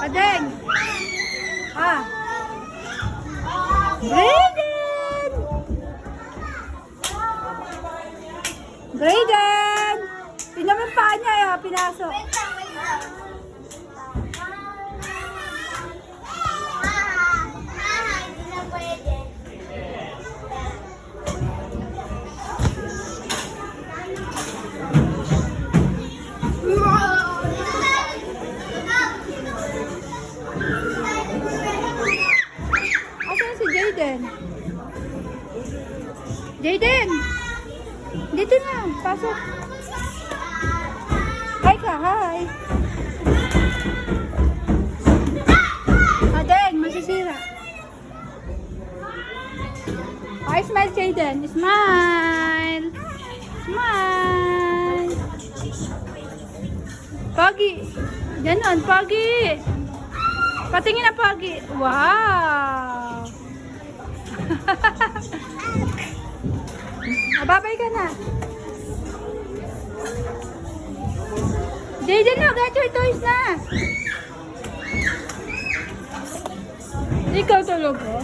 Adeng! Ah! Brayden! Brayden! Tingnan mo yung paa niya, pinasok. Asan si Jayden? Jayden! Dito na, pasok. Hi ka, hi. Adeng, masisira. Hi, smile Jayden. Smile. Smile. Pogi. Ganon, Pogi. Patingin na, Pogi. Wow. Babay ka na. Jayden, no, get your toys na. Ikaw talaga.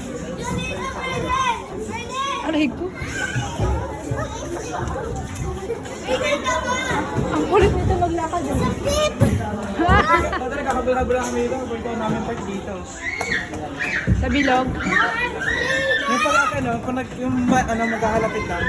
Aray ko. Ang kulit nito maglakad. Talaga kakabula-bula kami dito. Punta namin park dito. Sa bilog. Yung pag ano, pag yung maghahalapit lang.